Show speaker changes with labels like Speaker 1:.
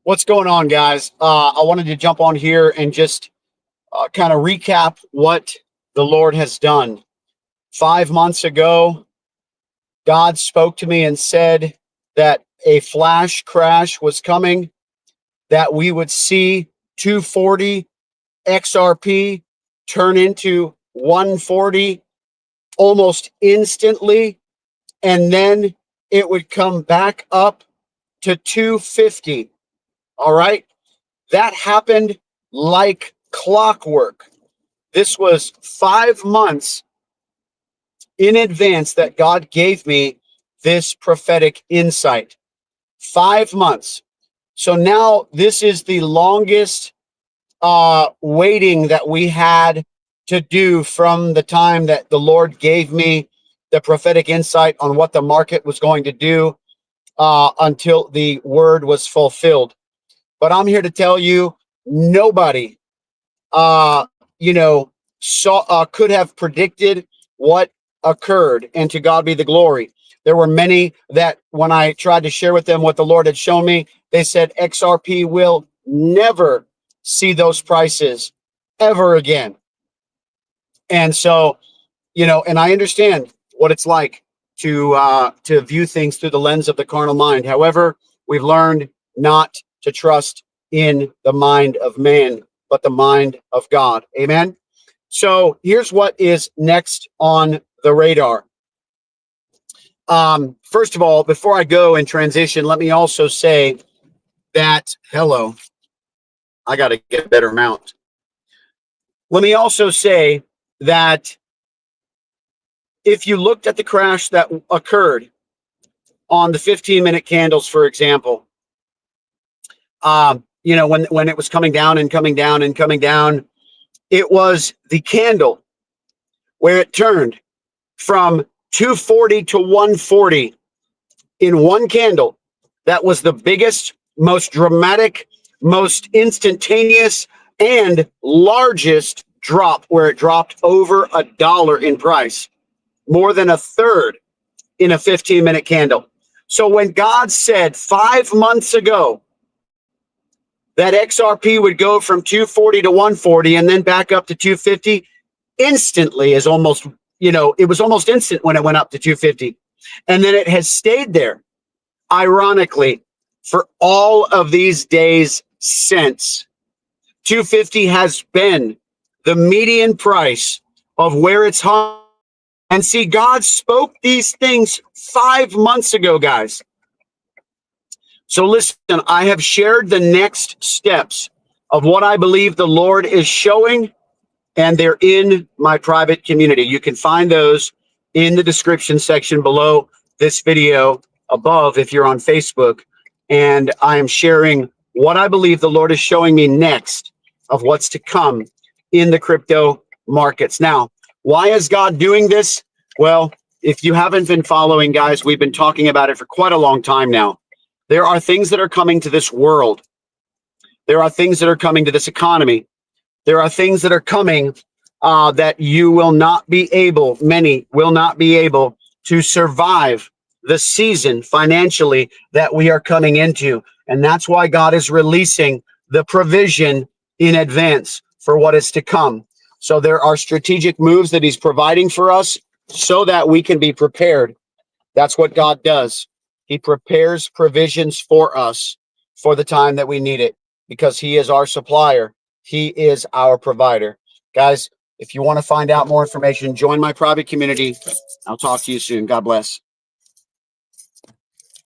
Speaker 1: What's going on, guys? I wanted to jump on here and just kind of recap what the Lord has done. 5 months ago, God spoke to me and said that a flash crash was coming, that we would see 240 XRP turn into 140 almost instantly, and then it would come back up to 250. All right. That happened like clockwork. This was 5 months in advance that God gave me this prophetic insight. 5 months. So now this is the longest waiting that we had to do from the time that the Lord gave me the prophetic insight on what the market was going to do until the word was fulfilled. But I'm here to tell you, nobody, could have predicted what occurred, and to God be the glory. There were many that when I tried to share with them what the Lord had shown me, they said XRP will never see those prices ever again. And so, and I understand what it's like to view things through the lens of the carnal mind. However, we've learned not to trust in the mind of man, but the mind of God. Amen. So here's what is next on the radar. First of all, before I go and transition, let me also say that, hello, I got to get a better mount. Let me also say that if you looked at the crash that occurred on the 15-minute candles, for example, when it was coming down and coming down and coming down, it was the candle where it turned from 240 to 140 in one candle. That was the biggest, most dramatic, most instantaneous, and largest drop, where it dropped over $1 in price, more than a third in a 15-minute candle. So when God said 5 months ago that XRP would go from 240 to 140 and then back up to 250, instantly is almost, it was almost instant when it went up to 250. And then it has stayed there, ironically, for all of these days since. 250 has been the median price of where it's hung. And see, God spoke these things 5 months ago, guys. So listen, I have shared the next steps of what I believe the Lord is showing, and they're in my private community. You can find those in the description section below this video, above if you're on Facebook. And I am sharing what I believe the Lord is showing me next of what's to come in the crypto markets. Now, why is God doing this? Well, if you haven't been following, guys, we've been talking about it for quite a long time now. There are things that are coming to this world. There are things that are coming to this economy. There are things that are coming that you will not be able, many will not be able to survive the season financially that we are coming into. And that's why God is releasing the provision in advance for what is to come. So there are strategic moves that he's providing for us so that we can be prepared. That's what God does. He prepares provisions for us for the time that we need it, because he is our supplier. He is our provider. Guys, if you want to find out more information, join my private community. I'll talk to you soon. God bless.